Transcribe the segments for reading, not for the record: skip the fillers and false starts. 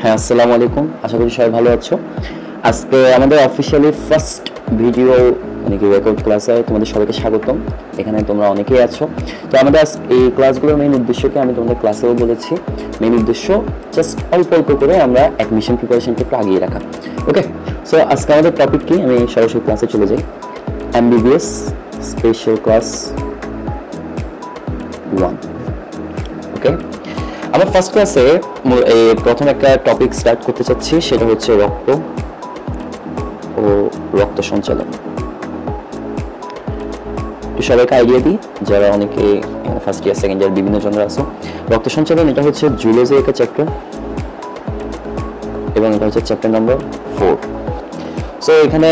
হ্যাঁ, আসসালামু আলাইকুম। আশা করি সবাই ভালো আছো। আজকে আমাদের অফিসিয়ালি ফার্স্ট ভিডিও মানে কি রেকর্ড ক্লাসে তোমাদের সবাইকে স্বাগতম। এখানে তোমরা অনেকেই আছো। তো আমাদের এই ক্লাসগুলোর মেইন উদ্দেশ্যকে আমি তোমাদের ক্লাসেও বলেছি, মেইন উদ্দেশ্য জাস্ট অল্প অল্প করে আমরা অ্যাডমিশন প্রিপারেশনকে একটু আগিয়ে রাখা। ওকে, সো আজকে আমাদের টপিক কি, আমি সরাসরি ক্লাসে চলে যাই। MBBS special class 1। ওকে, আমরা ফার্স্ট ক্লাসে প্রথম একটা টপিক স্টার্ট করতে চাচ্ছি, সেটা হচ্ছে রক্ত ও রক্ত সঞ্চালন। সবাইকে আইডিয়া দিই, যারা অনেকে ফার্স্ট ইয়ার সেকেন্ড ইয়ার বিভিন্ন জনের আছো। রক্ত সঞ্চালন এটা হচ্ছে জুলজি একটা চ্যাপ্টার এবং এটা হচ্ছে চ্যাপ্টার নাম্বার 4। সো এখানে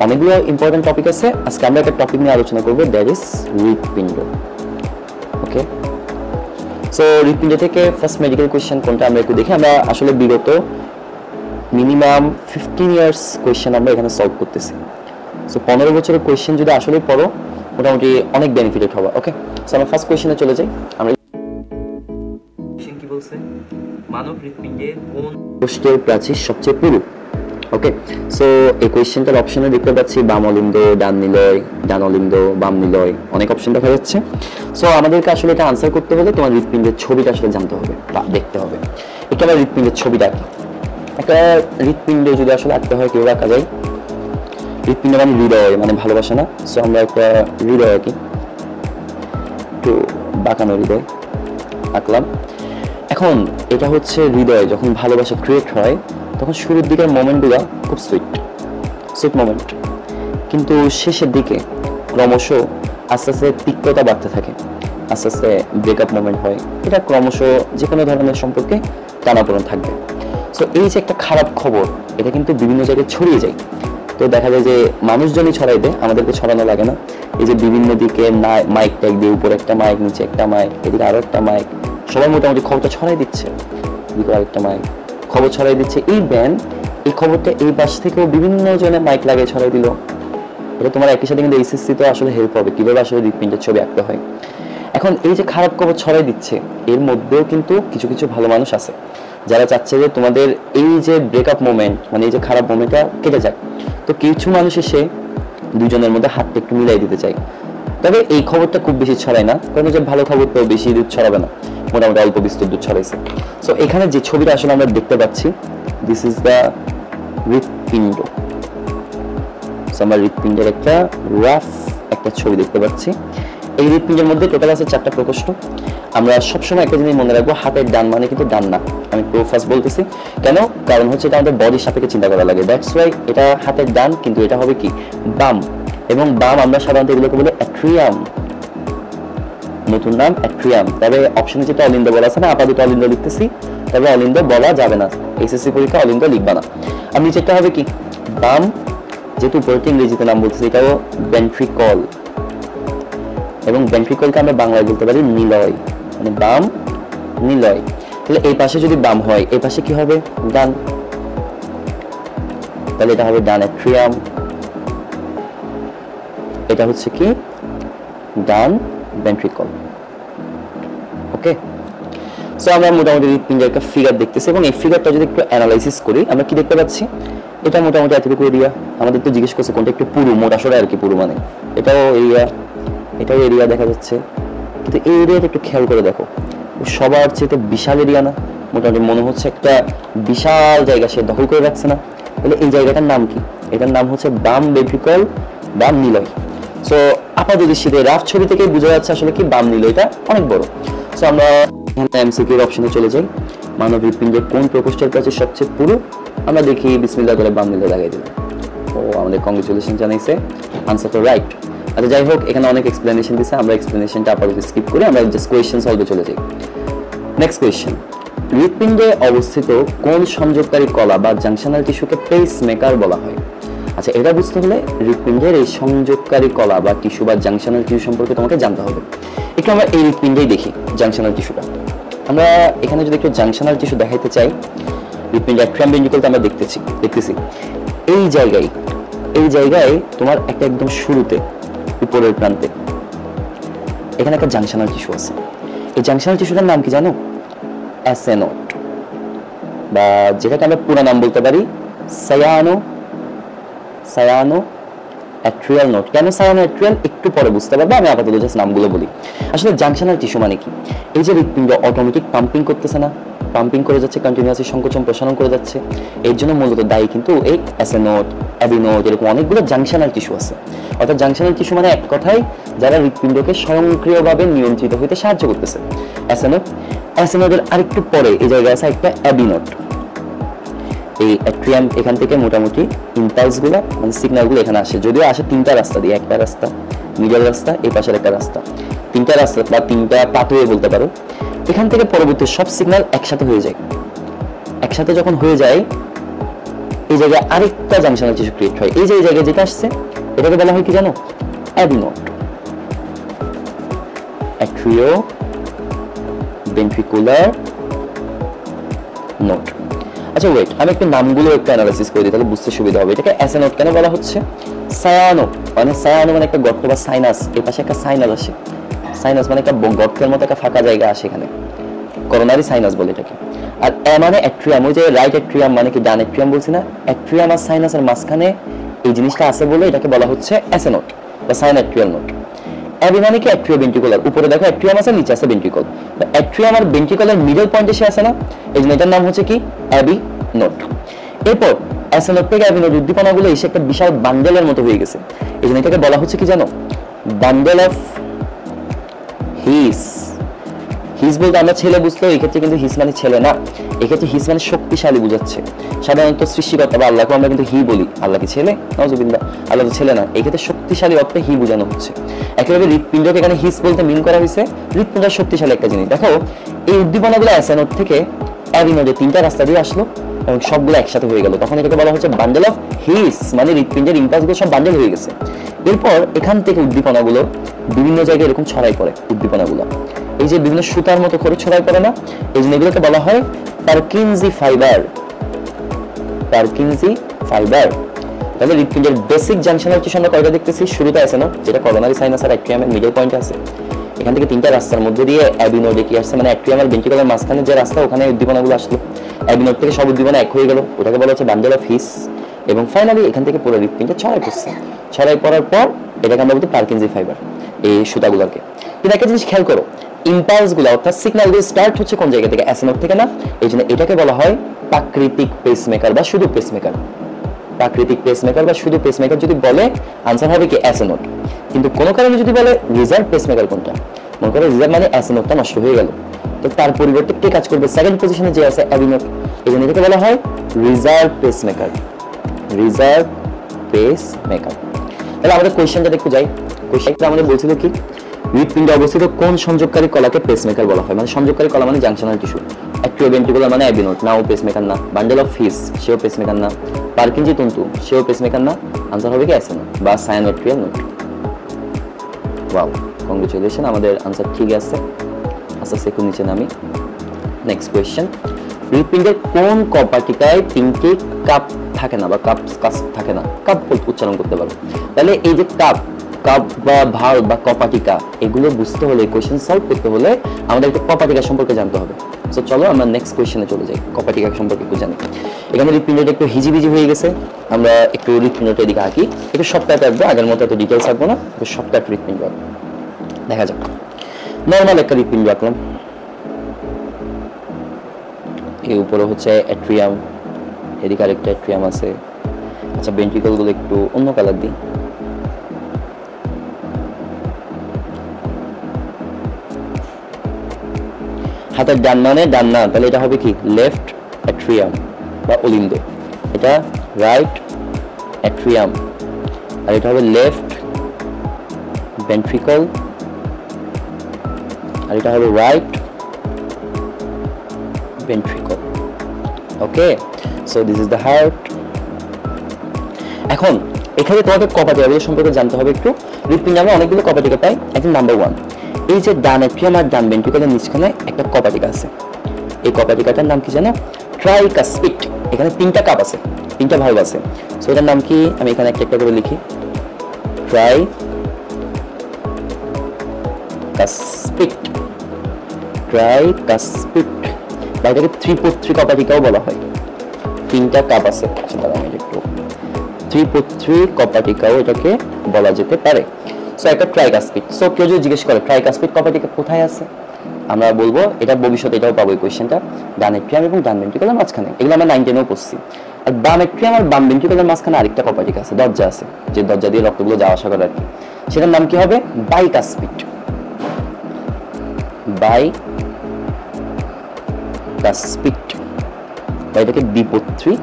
অনেকগুলো ইম্পর্টেন্ট টপিক আছে। আজকে আমরা একটা টপিক নিয়ে আলোচনা করবো, দ্যাট ইজ হৃৎপিণ্ড। ওকে, সো হৃৎপিণ্ড থেকে ফার্স্ট মেডিকেল কোয়েশ্চেন কোনটা আমরা একটু দেখি। আমরা আসলে বিগত মিনিমাম 15 ইয়ার্স কোয়েশ্চেন আমরা এখানে সলভ করতেছি। সো 15 বছরের কোয়েশ্চেন যদি আসলে পড়ো, মোটামুটি অনেক বেনিফিটেড হবে। ওকে, সো আমরা ফার্স্ট কোয়েশ্চেনে চলে যাই। আমরা কোয়েশ্চেন কি বলছে, মানব হৃৎপিণ্ডে কোন কোষ্ঠের প্রাচীর সবচেয়ে পুরু। ওকে, সো এই কোয়েশ্চেনটার অপশনে দেখতে পাচ্ছি বাম অলিন্দ, ডান নিলয়, ডান অলিন্দ, বাম নিলয়, অনেক অপশন দেখা যাচ্ছে। সো আমাদেরকে আসলে এটা আনসার করতে হলে তোমার হৃৎপিণ্ডের ছবিটা আসলে জানতে হবে বা দেখতে হবে। এটা আমার হৃৎপিণ্ডের ছবিটা আঁকি। একটা হৃৎপিণ্ড যদি আসলে আঁকতে হয় কিভাবে আঁকা যায়, হৃৎপিণ্ড মানে হৃদয়, মানে ভালোবাসা না। সো আমরা একটা হৃদয় আঁকি, একটু বাঁকানো হৃদয় আঁকলাম। এখন এটা হচ্ছে হৃদয়, যখন ভালোবাসা ক্রিয়েট হয় তখন শুরুর দিকের মোমেন্টগুলো খুব সুইট মোমেন্ট, কিন্তু শেষের দিকে ক্রমশ আস্তে আস্তে তিক্ততা বাড়তে থাকে, আস্তে আস্তে ব্রেকআপ মোমেন্ট হয়। এটা ক্রমশ যে কোনো ধরনের সম্পর্কে টানাপোড়েন থাকবে। সো এই যে একটা খারাপ খবর, এটা কিন্তু বিভিন্ন জায়গায় ছড়িয়ে যায়। তো দেখা যায় যে মানুষজনই ছড়াই দেয়, আমাদেরকে ছড়ানো লাগে না। এই যে বিভিন্ন দিকে মাইক ট্যাগ দিয়ে, উপরে একটা মাইক, নিচে একটা মাইক, এদিকে আরো একটা মাইক, সবাই মোটামুটি খবরটা ছড়াই দিচ্ছে, এদিকে আরেকটা মাইক খবর ছড়াই দিচ্ছে। এই ব্যান এই খবরটা এই পাশ থেকেও বিভিন্ন জনে মাইক লাগিয়ে ছড়াই দিল। এটা তোমার একই সাথে কিন্তু এইচএসসি তো আসলে হেল্প হবে, কিভাবে আসলে হৃৎপিণ্ডের ছবি আঁকতে হয়। এখন এই যে খারাপ খবর ছড়াই দিচ্ছে, এর মধ্যেও কিন্তু কিছু কিছু ভালো মানুষ আছে যারা চাচ্ছে যে তোমাদের এই যে ব্রেকআপ মোমেন্ট, মানে এই যে খারাপ মোমেন্টটা কেটে যাক। তো কিছু মানুষ এসে দুজনের মধ্যে হাতটা একটু মিলাই দিতে চায়। তবে এই খবরটা খুব বেশি ছড়ায় না, কারণ যে ভালো খবর তো বেশি দূর ছড়াবে না, মোটামুটি অল্প বিস্তর দূর ছড়াইছে। সো এখানে যে ছবিটা আসলে আমরা দেখতে পাচ্ছি, দিস ইজ দ্য হৃৎপিণ্ড। সো আমরা হৃৎপিণ্ডের একটা রাফ একটা ছবি দেখতে পাচ্ছি। এই হৃৎপিণ্ডের মধ্যে টোটাল আছে 4টা প্রকোষ্ঠ। আমরা সবসময় একটা জিনিস মনে রাখবো, হাতের ডান মানে কিন্তু ডান না। আমি ফার্স্ট বলতেছি কেন, কারণ হচ্ছে এটা আমাদের বডির সাপেক্ষে চিন্তা করা লাগে। দ্যাটস ওয়াই এটা হাতের ডান, কিন্তু এটা হবে কি বাম। এবং বাম আমরা সাধারণত এগুলোকে বলি অ্যাট্রিয়াম, নতুন নাম অ্যাট্রিয়াম। তবে অপশনে যেটা অলিন্দ বলা আছে না, আপাতত অলিন্দ লিখতেছি, তবে অলিন্দ বলা যাবে না, এসএসসি পরীক্ষা অলিন্দ লিখবা না। আমি নিচেরটা হবে কি বাম, যেহেতু উপরেরটা ইংরেজিতে নাম বলতেছি, এটাও ভেন্ট্রিকল, এবং ভেন্ট্রিকলকে আমরা বাংলায় বলতে পারি নিলয়, মানে বাম নিলয়। তাহলে এই পাশে যদি বাম হয়, এই পাশে কি হবে ডান, তাহলে এটা হবে ডান অ্যাট্রিয়াম, এটা হচ্ছে কি ডান ভেন্ট্রিকল। ওকে, সো আমরা মোটামুটি হৃৎপিণ্ডের একটা ফিগার দেখতেছি, এবং এই ফিগারটা যদি একটু অ্যানালাইসিস করি, আমরা কি দেখতে পাচ্ছি, এটা মোটামুটি এতটুকু এরিয়া। আমাদের তো জিজ্ঞেস করছে কোনটা একটু পুরু, মোটা সোটা আর কি পুরু, মানে এটাও এরিয়া, এটাও এরিয়া দেখা যাচ্ছে। কিন্তু এই এরিয়াটা একটু খেয়াল করে দেখো, সবার চেয়ে বিশাল এরিয়া না, মোটামুটি মনে হচ্ছে একটা বিশাল জায়গা সে দখল করে রাখছে না। তাহলে এই জায়গাটার নাম কি, এটার নাম হচ্ছে বাম ভেন্ট্রিকল, বাম নিলয়। সো আপাতত দৃষ্টিতে রাফ ছবি থেকে বোঝা যাচ্ছে আসলে কি বাম নিলয়টা অনেক বড়। সো আমরা এমসিকিউ এর অপশনে চলে যাই। মানব হৃৎপিণ্ডের কোন প্রকোষ্ঠের কাছে সবচেয়ে পুরু? আমরা দেখি, বিসমিল্লাহ করে বাম নিলয় লাগাই দিলাম। ও আমাদের কংগ্রেচুলেশন জানাইছে, আনসার তো রাইট। আচ্ছা যাই হোক, এখানে অনেক এক্সপ্লেনেশন দিছে, আমরা এক্সপ্লেনেশনটা আপাতত স্কিপ করে আমরা জাস্ট কোয়েশ্চেন সলভে চলে যাই। নেক্সট কোয়েশ্চেন, হৃৎপিণ্ডে অবস্থিত কোন সংযোগকারী কলা বা জাংশনাল টিস্যুকে পেস মেকার বলা হয়? আচ্ছা, এটা বুঝতে হলে হৃৎপিণ্ডের এই সংযোগকারী কলা বা টিস্যু বা জাংশনাল টিস্যু সম্পর্কে তোমাকে জানতে হবে। একটু আমরা এই হৃৎপিণ্ডেই দেখি জাংশনাল টিস্যুটা। আমরা এখানে যদি একটু জাংশনাল টিস্যু দেখাইতে চাই, হৃৎপিণ্ডের অ্যাট্রিয়াম ভেন্ট্রিকল আমরা দেখতেছি এই জায়গায় তোমার একটা একদম শুরুতে উপরের প্রান্তে এখানে একটা জাংশনাল টিস্যু আছে। এই জাংশনাল টিস্যুটার নাম কি জানো? অ্যাসেনোড। বা যেটাকে আমরা পুরো নাম বলতে পারি সায়ানো অ্যাট্রিয়াল নোড। কেন সায়ানো অ্যাট্রিয়াল একটু পরে বুঝতে পারবে, আমি আপাতত জাস্ট নামগুলো বলি। আসলে জাংশনাল টিস্যু মানে কি? এই যে হৃৎপিণ্ড অটোমেটিক পাম্পিং করতেছে না, পাম্পিং করে যাচ্ছে, কন্টিনিউয়াসলি সংকোচন প্রসারণ করে যাচ্ছে, এর জন্য মূলত দায়ী কিন্তু এই এসএ নোড, অ্যাবি নোড, এরকম অনেকগুলো জাংশনাল টিস্যু আছে। অর্থাৎ জাংশনাল টিস্যু মানে এক কথায় যারা হৃৎপিণ্ডকে স্বয়ংক্রিয়ভাবে নিয়ন্ত্রিত হইতে সাহায্য করতেছে। এসএ নোডের আরেকটু পরে এই জায়গায় আছে একটা অ্যাবি নোড। এই অ্যাট্রিয়াম এখান থেকে মোটামুটি ইম্পালসগুলো মানে সিগন্যালগুলো এখানে আসে, যদিও আসে তিনটা রাস্তা দিয়ে, একটা রাস্তা, মিডল রাস্তা, এই পাশের একটা রাস্তা, তিনটা রাস্তা বা তিনটা পাথওয়ে বলতে পারো। এখান থেকে পরবর্তী সব সিগন্যাল একসাথে হয়ে যায়। একসাথে যখন হয়ে যায় এই জায়গায় আরেকটা জাংশনাল টিস্যু ক্রিয়েট হয়। এই যে এই জায়গায় যেটা আসছে এটাকে বলা হয় কি জানো? AV node, atrioventricular node. আচ্ছা ওয়েট, আমি একটু নামগুলো একটু অ্যানালাইসিস করে দিই, তাহলে বুঝতে সুবিধা হবে। এটাকে এসএ নোড কেন বলা হচ্ছে? সায়ানো মানে একটা গর্ত বা সাইনাস, এই পাশে একটা সাইনাস আসে। সাইনাস মানে একটা গর্তের মতো একটা ফাঁকা জায়গা আসে, এখানে করোনারি সাইনাস বলে এটাকে। আর এ মানে অ্যাট্রিয়াম, ওই যে রাইট অ্যাট্রিয়াম মানে কি ডান অ্যাট্রিয়াম বলছি না, অ্যাট্রিয়াম আর সাইনাসের মাঝখানে এই জিনিসটা আছে বলে এটাকে বলা হচ্ছে এসএ নোড বা সাইনোঅ্যাট্রিয়াল নোড। অ্যাবি মানে কি অ্যাট্রিও ভেন্ট্রিকুলার, উপরে দেখো অ্যাট্রিয়াম আছে, নিচে আছে ভেন্ট্রিকল। অ্যাট্রিয়াম আর ভেন্ট্রিকলের মিডল পয়েন্টে সে আছে না, এই জন্য এটার নাম হচ্ছে কি অ্যাবি নোড। এরপর এসএ নোড থেকে অ্যাবি নোড উদ্দীপনাগুলো এসে একটা বিশাল বান্ডেলের মতো হয়ে গেছে, এই জন্য এটাকে বলা হচ্ছে কি জানো? Bundle of his. হিস বলতে আমরা ছেলে বুঝতো, এই ক্ষেত্রে কিন্তু হিস মানে ছেলে না, এক্ষেত্রে হিস মানে শক্তিশালী বুঝাচ্ছে। সাধারণত সৃষ্টিকর্তা বা আল্লাহকে আমরা কিন্তু হি বলি, আল্লাহ কি ছেলে? নাউজুবিল্লাহ, আল্লাহ তো ছেলে না। এই ক্ষেত্রে শক্তিশালী অর্থে হি বোঝানো হচ্ছে। একইভাবে হৃৎপিণ্ডকে এখানে হিস বলতে মিন করা হয়েছে, হৃৎপিণ্ড শক্তিশালী একটা জিনিস। দেখো এই উদ্দীপনাগুলো এসএ নোড থেকে অ্যাবি নোডে তিনটা রাস্তা দিয়ে আসলো এবং সবগুলো একসাথে হয়ে গেল, তখন এটাকে বলা হচ্ছে বান্ডেল অফ হিস, মানে হৃৎপিণ্ডের ইম্পালসগুলো সব বান্ডেল হয়ে গেছে। এরপর এখান থেকে উদ্দীপনাগুলো বিভিন্ন জায়গায় এরকম ছড়াই পড়ে। উদ্দীপনাগুলো এই যে বিভিন্ন সুতার মতো করে ছড়াই পড়ে না, এই জন্য এগুলোকে বলা হয় পারকিনজি ফাইবার। পারকিনজি ফাইবার। তাহলে হৃৎপিণ্ডের বেসিক জাংশনাল টিস্যু আমরা কয়টা দেখতেছি? শুরুতে আছে না, যেটা করোনারি সাইনাস আর অ্যাট্রিয়ামের মিডল পয়েন্টে আছে। এখান থেকে তিনটা রাস্তার মধ্যে দিয়ে অ্যাবি নোডে কি আসছে, মানে অ্যাট্রিয়াম আর ভেন্ট্রিকলের মাঝখানে যে রাস্তা, ওখানে উদ্দীপনাগুলো আসলো। অ্যাবি নোড থেকে সব উদ্দীপনা এক হয়ে গেল, ওটাকে বলা হচ্ছে বান্ডেল অফ হিস। এবং ফাইনালি এখান থেকে পুরো হৃৎপিণ্ডে ছড়াই পড়ছে। ছড়াই পড়ার পর এটাকে আমরা বলতে পারকিনজি ফাইবার, এই সুতাগুলোকে। কিন্তু একটা জিনিস খেয়াল করো, ইম্পালসগুলো অর্থাৎ সিগন্যালগুলো স্টার্ট হচ্ছে কোন জায়গা থেকে? এসএ নোড থেকে না, এই জন্য এটাকে বলা হয় প্রাকৃতিক পেসমেকার বা শুধু পেসমেকার। প্রাকৃতিক পেসমেকার বা শুধু পেসমেকার যদি বলে আনসার হবে কি এসএ নোড। কিন্তু কোনো কারণে যদি বলে রিজার্ভ পেসমেকার কোনটা, মনে করো রিজার্ভ মানে এসএ নোডটা নষ্ট হয়ে গেল, তো তার পরিবর্তে কে কাজ করবে? সেকেন্ড পজিশনে যে আছে অ্যাবি নোড, এই জন্য এটাকে বলা হয় রিজার্ভ পেসমেকার। Reserve pacemaker. তাহলে আমাদের কোয়েশ্চেনটা একটু যাই। কোয়েশ্চেনটা আমাদের বলছিল কি, হৃৎপিণ্ডে অবস্থিত কোন সংযোগকারী কলাকে পেসমেকার বলা হয়? মানে সংযোগকারী কলা মানে জাংশনাল টিস্যু। অ্যাট্রিও ভেন্ট্রিকুলার মানে অ্যাবি নোড, নাও পেসমেকার না। বান্ডেল অফ হিস, সেও পেসমেকার না। পারকিনজি তন্তু, সেও পেসমেকার না। আনসার হবে কি এসএ নোড বা সায়ানোঅ্যাট্রিয়াল নোড। ওয়াও, কংগ্রেচুলেশন, আমাদের আনসার ঠিক আছে। আচ্ছা সেকেন্ড নিচে নামি। নেক্সট কোয়েশ্চেন, হৃৎপিণ্ডের কোন কপাটিকায় তিনটি কাপ থাকে না বা কাপ থাকে না? কাপ উচ্চারণ করতে পারো। তাহলে এই যে কাপ বা ভালভ বা কপাটিকা, এগুলো বুঝতে হলে, কোয়েশ্চেন সলভ করতে হলে আমাদের একটু কপাটিকা সম্পর্কে জানতে হবে। সো চলো আমরা নেক্সট কোয়েশ্চেনে চলে যাই, কপাটিকা সম্পর্কে একটু জানি। এখানে হৃৎপিণ্ডটা একটু হিজিবিজি হয়ে গেছে, আমরা একটু হৃৎপিণ্ডটা এদিকে আঁকি, একটু শর্টকাট রাখবো, আগের মতো এত ডিটেলস রাখবো না, একটু শর্টকাট হৃৎপিণ্ড দেখা যাক। নর্মাল একটা হৃৎপিণ্ড আঁকলাম, এই উপরে হচ্ছে অ্যাট্রিয়াম, এদিকে আরেকটা অ্যাট্রিয়াম আছে। আচ্ছা ভেন্ট্রিকল গুলো একটু অন্য কালার দিই। হাতের ডান মানে ডান না, তাহলে এটা হবে কি লেফট অ্যাট্রিয়াম বা অলিন্দ। এটা রাইট অ্যাট্রিয়াম, আর এটা হবে লেফট ভেন্ট্রিকল, আর এটা হবে right ventricle. Okay, so this is the heart. এখন এখানে তোমাকে কপাটিকাগুলো সম্পর্কে জানতে হবে একটু। হৃৎপিণ্ডে আমরা অনেকগুলো কপাটিকা পাই। একদম নাম্বার 1, এই যে ডান অ্যাট্রিয়াম আর ডান ভেন্ট্রিকলের নিচখানে একটা কপাটিকা আছে। এই কপাটিকাটার নাম কি জানো? ট্রাইকাসপিড। এখানে তিনটা কাপ আছে, তিনটা ভালভ আছে। সো এটার নাম কি? আমি এখানে একটা একটা করে লিখি। ট্রাইকাসপিড। ট্রাইকাসপিড। বা এটাকে ত্রিপত্রী কপাটিকাও বলা হয়। তিনটা কাপ আছে, ত্রিপত্রী কপাটিকাও এটাকে বলা যেতে পারে। সো একটা ট্রাইকাসপিড। সো কেউ যদি জিজ্ঞেস করে ট্রাইকাসপিড কপাটিকা কোথায় আছে, আমরা বলবো এটা ভবিষ্যতে এটাও পাবো এই কোয়েশ্চেনটা, ডান এট্রিয়াম এবং ডান ভেন্ট্রিকুলার মাঝখানে। এগুলো আমরা 9 10 পড়ছি। আর বাম এট্রিয়াম আর বাম ভেন্ট্রিকুলার মাঝখানে আরেকটা কপাটিকা আছে, দরজা আছে, যে দরজা দিয়ে রক্তগুলো যাওয়া আসা করে আর কি। সেটার নাম কি হবে? বাইকাসপিড। বাইকাসপিড বা এটাকে দ্বিপত্রী,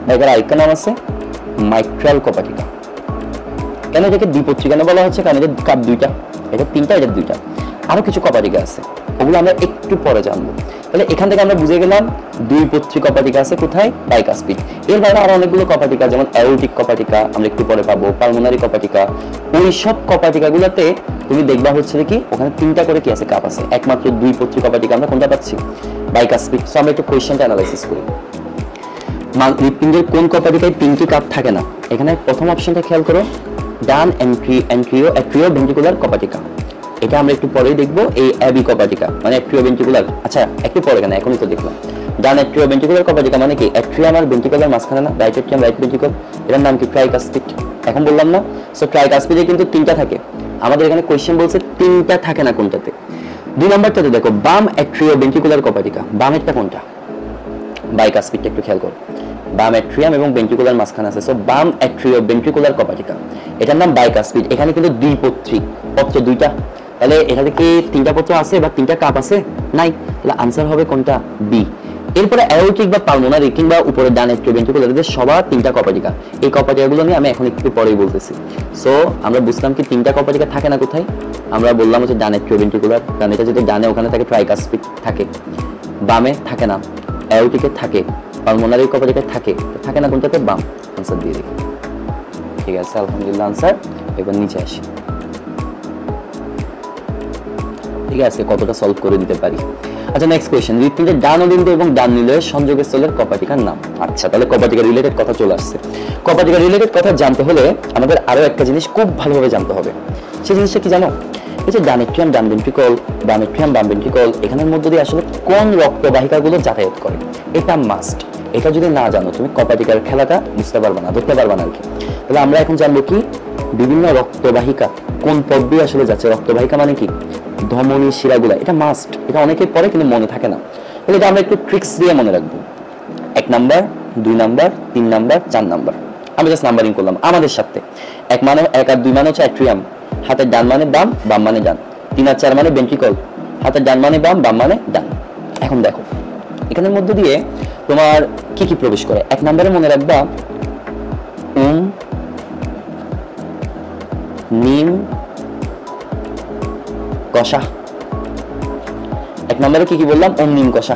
বা এটার আরেকটা নাম আছে মাইট্রাল কপাটিকা। কেন এটাকে দ্বিপত্রী কেন বলা হচ্ছে? কারণ এটা কাপ দুইটা, এটা তিনটা, এটা দুইটা। আরো কিছু কপাটিকা আছে, ওগুলো আমরা একটু পরে জানবো। তাহলে এখান থেকে আমরা বুঝে গেলাম দ্বিপত্রী কপাটিকা আছে কোথায়? বাইকাসপিড। এর বাইরে আরো অনেকগুলো কপাটিকা, যেমন অ্যাওরটিক কপাটিকা আমরা একটু পরে পাবো, পালমোনারি কপাটিকা। ওই সব কপাটিকা গুলোতে তুমি দেখবা হচ্ছে কি ওখানে তিনটা করে কি আছে? কাপ আছে। একমাত্র দ্বিপত্রী কপাটিকা আমরা কোনটা পাচ্ছি? বাইকাসপিড। সো আমরা একটু কোয়েশ্চেনটা অ্যানালাইসিস করি। হৃৎপিণ্ডের কোন কপাটিকায় তিনটি কাপ থাকে না? এখানে প্রথম অপশনটা খেয়াল করো, ডান অ্যাট্রিওভেন্ট্রিকুলার কপাটিকা। এটা আমরা একটু পরেই দেখবো, এই অ্যাবি কপাটিকা মানে অ্যাট্রিওভেন্ট্রিকুলার। আচ্ছা একটু পরে কেন, এখনই তো দেখলাম। ডান অ্যাট্রিওভেন্ট্রিকুলার কপাটিকা মানে কি? অ্যাট্রিয়াম আর ভেন্ট্রিকুলার মাঝখানে না? Right atrium right ventricle. এটার নাম কি? ট্রাইকাসপিড। এখন বললাম না? সো ট্রাইকাসপিডে কিন্তু তিনটা থাকে। আমাদের এখানে কোয়েশ্চেন বলছে তিনটা থাকে না কোনটাতে? 2 নম্বরটাতে দেখো, বাম অ্যাট্রিওভেন্ট্রিকুলার কপাটিকা। বামেরটা কোনটা? বাইকাসপিডটা একটু খেয়াল করো, বাম অ্যাট্রিয়াম এবং ভেন্ট্রিকুলার মাঝখানে আছে। সো বাম অ্যাট্রিওভেন্ট্রিকুলার কপাটিকা, এটার নাম বাইকাসপিড। এখানে কিন্তু দ্বিপত্রী, পত্র দুইটা। তাহলে এখানে কি তিনটা পত্র আছে বা তিনটা কাপ আছে? নাই। তাহলে আনসার হবে কোনটা? বি। এরপরে অ্যাওরটিক বা পালমোনারি কিংবা উপরে ডান অ্যাট্রিওভেন্ট্রিকুলার, এদের সবার তিনটা কপাটিকা। এই কপাটিকাগুলো নিয়ে আমি এখন একটু পরেই বলতেছি। সো আমরা বুঝলাম কি তিনটা কপাটিকা থাকে না কোথায়? আমরা বললাম হচ্ছে ডান অ্যাট্রিওভেন্ট্রিকুলার, কারণ এটা যদি ডানে ওখানে থাকে ট্রাইকাসপিড থাকে, বামে থাকে না, অ্যাওরটিকে থাকে, পালমোনারি কপাটিকা থাকে, থাকে না কোনটাতে? বাম। আনসার দিয়ে দেখি। ঠিক আছে, আলহামদুলিল্লাহ আনসার। এবার নিচে আসি। ঠিক আছে, কতটা সলভ করে দিতে পারি। আচ্ছা নেক্সট কোয়েশ্চেন, হৃৎপিণ্ডের ডান বিন্দু এবং ডান নিলয়ের সংযোগের স্থলের কপাটিকার নাম। আচ্ছা তাহলে কপাটিকা রিলেটেড কথা চলে আসছে। কপাটিকা রিলেটেড কথা জানতে হলে আমাদের আরো একটা জিনিস খুব ভালোভাবে জানতে হবে। সেই জিনিসটা কি জানো? এই যে ডান এট্রিয়াম ডান ভেন্ট্রিকল, বাম এট্রিয়াম বাম ভেন্ট্রিকল, এখানের মধ্য দিয়ে আসলে কোন রক্তবাহিকাগুলো যাতায়াত করে, এটা মাস্ট। এটা যদি না জানো তুমি কপাটিকার খেলাটা বুঝতে পারবে না, ধরতে পারবে না আর কি। তাহলে আমরা এখন জানবো কি বিভিন্ন রক্তবাহিকা কোন পথ দিয়ে আসলে যাচ্ছে। রক্তবাহিকা মানে কি? ধমনী শিরাগুলা, এটা মাস্ট। এটা অনেকে পড়ে কিন্তু মনে থাকে না। তাহলে এটা আমরা একটু ট্রিক্স দিয়ে মনে রাখবো। 1 নাম্বার, 2 নাম্বার, 3 নাম্বার, 4 নাম্বার। আমি জাস্ট নাম্বারিং করলাম আমাদের সাথে। 1 মানে 1 আর 2 মানে হচ্ছে অ্যাট্রিয়াম, হাতের ডান মানে বাম, বাম মানে ডান। 3 আর 4 মানে ভেন্ট্রিকল, হাতের ডান মানে বাম, বাম মানে ডান। এখন দেখো এখানের মধ্যে দিয়ে তোমার কি কি প্রবেশ করে। 1 নম্বরে মনে রাখবা নিম কষা। 1 নম্বরে কি কি বললাম? নিম কষা।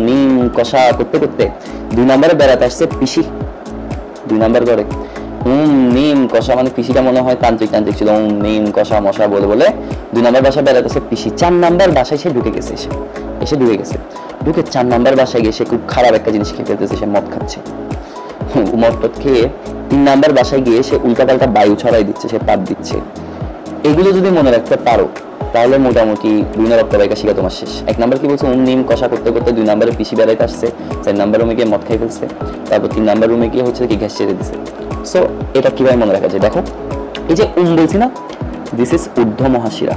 নিম কষা করতে করতে 2 নম্বরে বেড়াতে আসছে পিসি। 2 নম্বর করে নিম কষা মানে পিসিটা মনে হয় তান্ত্রিক তান্ত্রিক ছিল। নিম কষা মশা বলে বলে 2 নম্বর বাসায় বেড়াতেছে পিসি। 4 নম্বর বাসায় সে ঢুকে গেছে, এসে ঢুকে গেছে। ঢুকে 4 নম্বর বাসায় গিয়ে সে খুব খারাপ একটা জিনিস খেয়ে ফেলতেছে, সে মদ খাচ্ছে। মদ খেয়ে 3 নম্বর বাসায় গিয়ে সে উল্টাপাল্টা বায়ু ছড়াই দিচ্ছে, সে পাপ দিচ্ছে। এগুলো যদি মনে রাখতে পারো তাহলে মোটামুটি 2 রক্তবাহিকা শিখা তোমার শেষ। 1 নম্বর কি বলছে? নিম কষা করতে করতে 2 নম্বরে পিসি বেড়াইতে আসছে, 4 নম্বর রুমে গিয়ে মদ খাই ফেলছে, তারপর 3 নম্বর রুমে গিয়ে হচ্ছে কি গ্যাস ছেড়ে দিছে। সো এটা কিভাবে মনে রাখা যায়? দেখো এই যে বলছি না, দিস ইজ ঊর্ধ্ব মহাশিরা।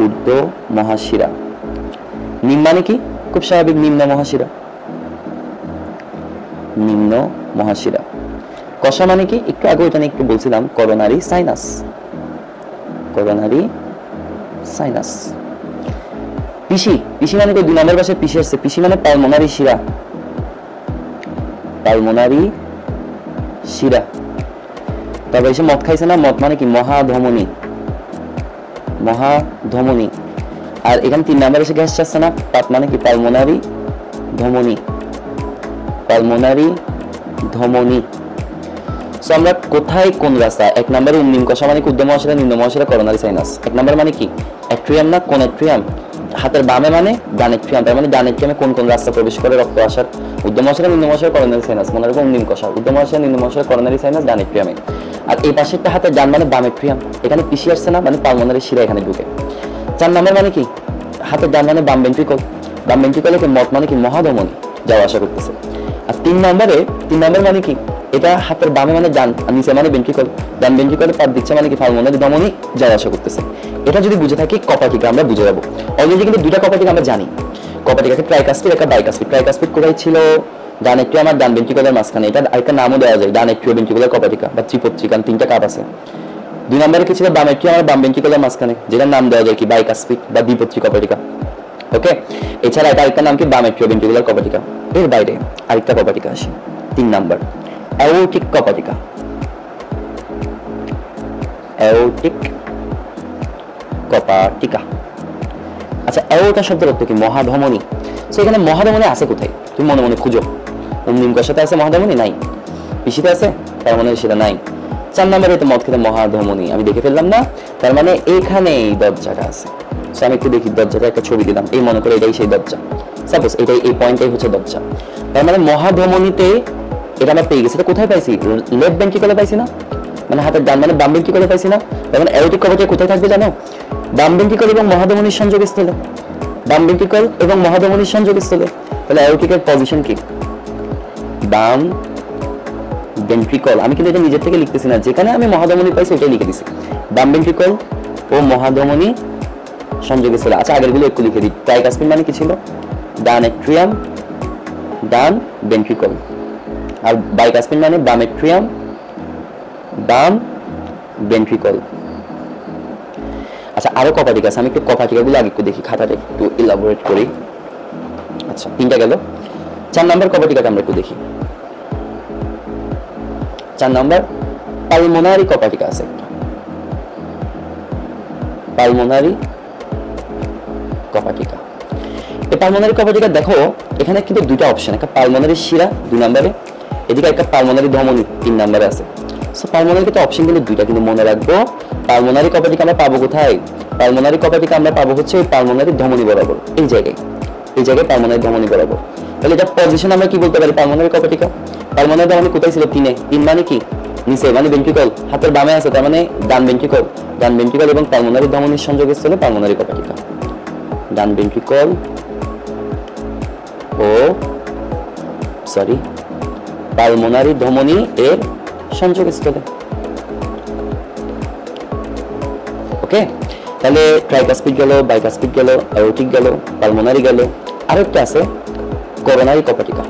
ঊর্ধ্ব মহাশিরা। নিম মানে কি? খুব স্বাভাবিক, নিম্ন মহাশিরা। নিম্ন মহাশিরা। কষা মানে কি? একটু আগে ওইটা একটু বলছিলাম, coronary sinus. Coronary sinus. PC, PC মানে কি? 2 নম্বর বাসায় পিসি আসছে, পিসি মানে পালমোনারি শিরা। পালমোনারি শিরা। তবে এসে মদ খাইছে না, মদ মানে কি? মহাধমনী। মহাধমনী। আর এখানে 3 নম্বরে এসে গ্যাস চাচ্ছে না, পাপ মানে কি? পালমোনারি ধমনী। পালমোনারি ধমনী। সো আমরা কোথায় কোন রাস্তা? 1 নম্বরে নিম কষা মানে কি? ঊর্ধ্ব মহাশিরা, নিম্ন মহাশিরা, করোনারি সাইনাস। 1 নম্বর মানে কি? অ্যাট্রিয়াম না কোন অ্যাট্রিয়াম? হাতের বামে মানে ডান অ্যাট্রিয়াম। তার মানে ডান অ্যাট্রিয়ামে কোন কোন রাস্তা প্রবেশ করে রক্ত আসার? ঊর্ধ্ব মহাশিরা, নিম্ন মহাশিরা, করোনারি সাইনাস। মনে রাখবো নিম কষা, ঊর্ধ্ব মহাশিরা, নিম্ন মহাশিরা, করোনারি সাইনাস, ডান অ্যাট্রিয়ামে। আর এই পাশেরটা হাতের ডান মানে বাম অ্যাট্রিয়াম। এখানে পিসি আসছে না, মানে পালমোনারি শিরা এখানে ঢুকে। 4 নম্বর মানে কি? হাতের ডান মানে বাম ভেন্ট্রিকল, বাম ভেন্ট্রিকলে কি মত মানে কি মহাধমনী যাওয়া আসা করতেছে। আর 3 নম্বর মানে কি এটা হাতের বামে মানে ডান আর নিচে মানে ভেন্ট্রিকল, ডান ভেন্ট্রিকলে পাত দিচ্ছে মানে কি পালমোনারি ধমনী যাওয়া আসা করতেছে। এটা যদি বুঝে থাকি কপাটিকা আমরা বুঝে যাবো। অলরেডি কিন্তু দুইটা কপাটিকা আমরা জানি, কপাটিকাকে ট্রাইকাসপিড একটা বাইকাসপিড। ট্রাইকাসপিড কোথায় ছিল? ডান এট্রিয়াম আর ডান ভেন্ট্রিকলের মাঝখানে। এটা আরেকটা নামও দেওয়া যায়, ডান এট্রিও ভেন্ট্রিকুলার কপাটিকা বা ত্রিপত্রিকা, 3টা কাপ আছে। 2 নম্বরে কি ছিল? বাম এট্রিয়াম আর বাম ভেন্ট্রিকলের মাঝখানে, যেটার নাম দেওয়া যায় কি বাইকাসপিড বা দ্বিপত্রী কপাটিকা। ওকে, এছাড়া এটা আরেকটা নাম কি বাম এট্রিও ভেন্ট্রিকুলার কপাটিকা। এর বাইরে আরেকটা কপাটিকা আসে 3 নম্বর, অ্যাওর্টিক কপাটিকা। অ্যাওর্টিক কপাটিকা। আচ্ছা, অ্যাওর্টা শব্দের অর্থ কি? মহাধমনী। সো এখানে মহাধমনী আছে কোথায়? তুমি মনে মনে খুঁজো। অন্তিম কষাতে আছে মহাধমনী? নাই। পিছিতে আছে? তার মানে সেটা নাই। 4 নম্বরে তো মদ খেতে মহাধমনী আমি দেখে ফেললাম না, তার মানে এখানে এই দরজাটা আছে। সো আমি একটু দেখি দরজাটা, একটা ছবি দিলাম, এই মনে করে এটাই সেই দরজা। সাপোজ এটাই, এই পয়েন্টটাই হচ্ছে দরজা। তার মানে মহাধমনীতে এটা আমরা পেয়ে গেছি। এটা কোথায় পাইছি? লেফট ভেন্ট্রিকলে পাইছি না, মানে হাতের ডান মানে বাম ভেন্ট্রিকলে পাইছি না। তার মানে অ্যাওর্টিক কপাটিকা কোথায় থাকবে জানো? বাম ভেন্ট্রিকল এবং মহাধমনীর সংযোগস্থলে। বাম ভেন্ট্রিকল এবং মহাধমনীর সংযোগস্থলে। তাহলে অ্যাওর্টিকের পজিশন কি? বাম ভেন্ট্রিকল। আমি কিন্তু এটা নিজের থেকে লিখতেছি না, যেখানে আমি মহাধমনী পাইছি ওটাই লিখে দিছি। বাম ভেন্ট্রিকল ও মহাধমনী সংযোগস্থলে। আচ্ছা, আগেরগুলো একটু লিখে দিই। ট্রাইকাসপিড মানে কি ছিল? ডান এট্রিয়াম, ডান ভেন্ট্রিকল। আর বাইকাসপিড মানে বাম এট্রিয়াম, বাম ভেন্ট্রিকল। আচ্ছা, আরো কপাটিকা আছে, আমি একটু কপাটিকাগুলো আগে একটু দেখি, খাতাটা একটু ইলাবোরেট করি। আচ্ছা, 3টা গেল। 4 নম্বর কপাটিকাটা আমরা একটু দেখি। 4 নম্বর পালমোনারি কপাটিকা আছে। পালমোনারি কপাটিকা। এই পালমোনারি কপাটিকা দেখো, এখানে কিন্তু 2টা অপশন, একটা পালমোনারি শিরা 2 নম্বরে, এদিকে একটা পালমোনারি ধমনী 3 নম্বরে আছে। সো পালমোনারি তো অপশন কিন্তু 2টা, কিন্তু মনে রাখবো পালমোনারি কপাটিকা আমরা পাবো কোথায়? পালমোনারি কপাটিকা আমরা পাবো হচ্ছে এই পালমোনারি ধমনী বরাবর, এই জায়গায়, এই জায়গায় পালমোনারি ধমনী বরাবর। তাহলে এটা পজিশন আমরা কি বলতে পারি? পালমোনারি কপাটিকা। পালমোনারি ধমনী কোথায় ছিল? 3 মানে কি? নিচে মানে ভেন্ট্রিকল, হাতের বামে আছে, তার মানে ডান ভেন্ট্রিকল। ডান ভেন্ট্রিকল এবং পালমোনারি ধমনীর সংযোগস্থলে পালমোনারি কপাটিকা। ডান ভেন্ট্রিকল ও পালমোনারি ধমনী এর সংযোগস্থলে। ওকে, তাহলে ট্রাইকাসপিড গেল, বাইকাসপিড গেল, অ্যাওর্টিক গেল, পালমোনারি গেল। আরেকটা আছে করোনারি কপাটিকা।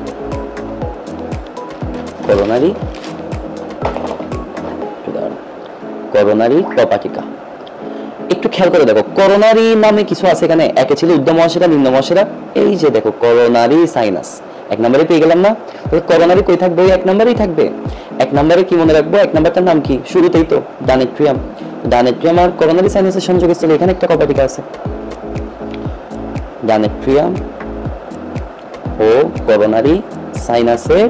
করোনারি কপাটিকা। একটু খেয়াল করে দেখো, করোনারি নামে কিছু আছে এখানে। একে ছিল ঊর্ধ্ব মহাশিরা, নিম্ন মহাশিরা। এই যে দেখো করোনারি সাইনাস, 1 নম্বরে পেয়ে গেলাম না? তাহলে করোনারি কই থাকবে? 1 নম্বরেই থাকবে। 1 নম্বরে কি মনে রাখবো? 1 নম্বরটার নাম কি? শুরুতেই তো ডান এট্রিয়াম। ডান এট্রিয়াম আর করোনারি সাইনাসের সংযোগস্থলে এখানে একটা কপাটিকা আছে। ডান এট্রিয়াম ও করোনারি সাইনাসের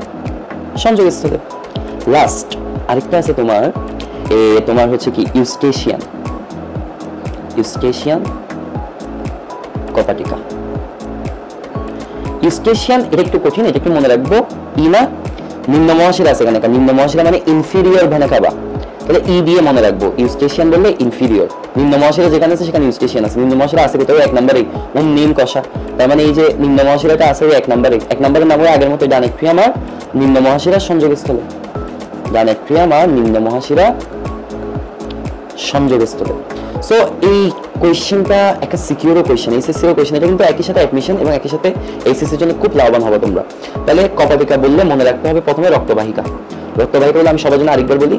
সংযোগস্থলে। লাস্ট আরেকটা আছে তোমার হচ্ছে কি ইউস্টেশিয়ান। ইউস্টেশিয়ান কপাটিকা। ইউস্টেশিয়ান এটা একটু কঠিন, এটা একটু মনে রাখবো। না, নিম্ন মহাশিরা আছে এখানে। নিম্ন মহাশিরা মানে ইনফিরিয়র ভেনা কাভা, তাহলে ই দিয়ে মনে রাখবো। ইউস্টেশিয়ান বললে ইনফিরিয়র। নিম্ন মহাশিরা যেখানে আছে সেখানে ইউস্টেশিয়ান আছে। নিম্ন মহাশিরা আছে কোথাও? 1 নম্বরে, নিম কষা। তার মানে এই যে নিম্ন মহাশিরাটা আছে 1 নম্বরে। 1 নম্বরের নাম হয় আগের মতো ডান এট্রিয়াম আর নিম্ন মহাশিরার সংযোগস্থলে। ডান এট্রিয়াম আর নিম্ন মহাশিরা সংযোগস্থলে। সো এই কোয়েশ্চেনটা একটা সিকিউর কোয়েশ্চেন, এসএসসি এর কোয়েশ্চেন। এটা কিন্তু একই সাথে অ্যাডমিশন এবং একই সাথে এইচএসসির জন্য খুব লাভবান হবে তোমরা। তাহলে কপাটিকা বললে মনে রাখতে হবে প্রথমে রক্তবাহিকা। রক্তবাহিকা বলে আমি সবার জন্য আরেকবার বলি।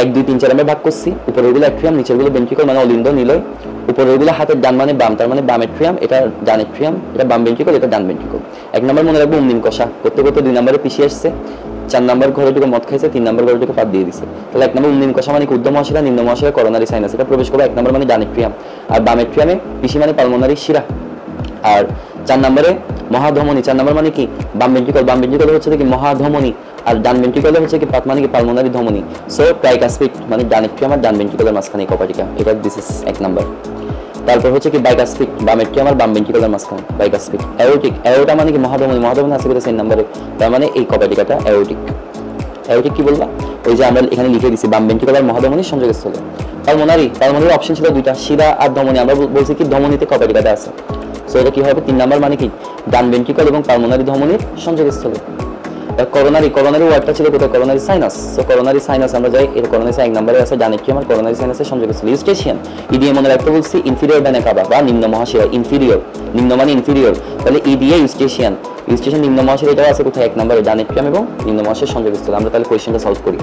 1 2 3 4 আমরা ভাগ করছি। উপরের গুলো এট্রিয়াম, নিচের গুলো ভেন্ট্রিকল মানে অলিন্দ নিলয়। উপরের গুলো হাতের ডান মানে বাম, তার মানে বাম এট্রিয়াম, এটা ডান এট্রিয়াম, এটা বাম ভেন্ট্রিকল, এটা ডান ভেন্ট্রিকল। 1 নম্বর মনে রাখবো নিম কষা। করতে করতে 2 নম্বরে পিছিয়ে আসছে। 4 নম্বর ঘরে ঢুকে মদ খাইছে, 3 নম্বর ঘরে ঢুকে পাত দিয়ে দিছে। তাহলে 1 নম্বর নিম কষা মানে ঊর্ধ্ব মহাশিরা, নিম্ন মহাশিরা, করোনারি সাইনাস। এটা প্রবেশ করবে 1 নম্বর মানে ডান এট্রিয়াম, আর বাম এট্রিয়ামে পিছি মানে পালমোনারি শিরা। আর 4 নম্বরে মহাধমনী। 4 নম্বর মানে কি? বাম ভেন্ট্রিকল। বাম ভেন্ট্রিকল হচ্ছে কি মহাধমনী, আর ডান ভেন্ট্রিকল হচ্ছে কি পাত মানে কি পালমোনারি ধমনী। সো ট্রাইকাসপিড মানে ডান এট্রিয়াম আর ডান ভেন্ট্রিকলের মাঝখানে কপাটিকা। এটা দিস ইজ 1 নম্বর। তারপর হচ্ছে কি বাইকাসপিড, বাম এট্রিয়াম আর বাম ভেন্ট্রিকলের মাঝখানে বাইকাসপিড। অ্যাওর্টিক, অ্যাওর্টা মানে কি মহাধমনী। মহাধমনী আছে কিনা 3 নম্বরে, তার মানে এই কপাটিকাটা অ্যাওর্টিক। অ্যাওর্টিক কি বলবা? ওই যে আমরা এখানে লিখে দিছি বাম ভেন্ট্রিকল আর মহাধমনীর সংযোগস্থলে। পালমোনারি, পালমোনারির অপশন ছিল 2টা, শিরা আর ধমনী। আমরা বলছি কি ধমনীতে কপাটিকাটা আছে। সো এটা কি হবে 3 নাম্বার মানে কি ডান ভেন্ট্রিকল এবং পালমোনারি ধমনীর সংযোগস্থলে। করোনারি ওয়ার্ডটা ছিল কোথায় coronary sinus. So coronary sinus আমরা যাই এর করোনারি সাইন নাম্বারে আছে ডান এট্রিয়াম আর করোনারি সাইনাসের সংযোগস্থল। ইউস্টেশিয়ান ইডিএ মনে রাখতে বলছি ইনফিরিয়র ভেনা কাভা বা নিম্ন মহাশয় ইনফিরিয়র, নিম্ন মানে ইনফিরিয়র, তাহলে ইডিএ ইউস্টেশিয়ান নিম্ন মহাশয় এটাও আছে কোথায় 1 নম্বরে ডান এট্রিয়াম এবং নিম্ন মহাশয়ের সংযোগস্থল। আমরা তাহলে কোশ্চেনটা সলভ করি।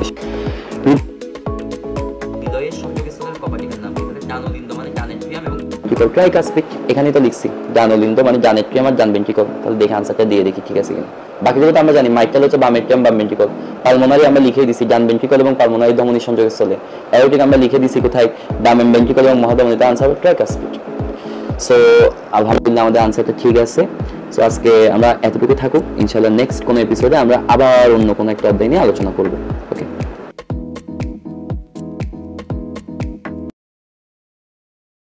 হৃদয়ের সংযোগস্থলের কপাটিকার নাম তাহলে ডানোলিন্দ মানে ডান এট্রিয়াম এবং ভেন্ট্রিকল ট্রাইকাসপিড। এখানেই তো লিখছি ডানোলিন্দ মানে ডান এট্রিয়াম আর ডান ভেন্ট্রিকল। তাহলে দেখে আনসারটা দিয়ে দেখি ঠিক আছে কিনা। বাকিগুলো তো আমরা জানি মাইট্রাল হচ্ছে বাম এট্রিয়াম বাম ভেন্ট্রিকল, পালমোনারি আমরা লিখে দিছি ডান ভেন্ট্রিকল এবং পালমোনারি ধমনী সংযোগস্থলে, অ্যাওরটিক আমরা লিখে দিছি কোথায় ডান ভেন্ট্রিকল এবং মহাধমনীতে। আনসার হবে ট্রাইকাসপিড। সো আলহামদুলিল্লাহ আমাদের আনসারটা ঠিক আছে। সো আজকে আমরা এতটুকু থাকুক, ইনশাআল্লাহ নেক্সট কোনো এপিসোডে আমরা আবার অন্য কোনো একটা অধ্যায় নিয়ে আলোচনা করব। ওকে।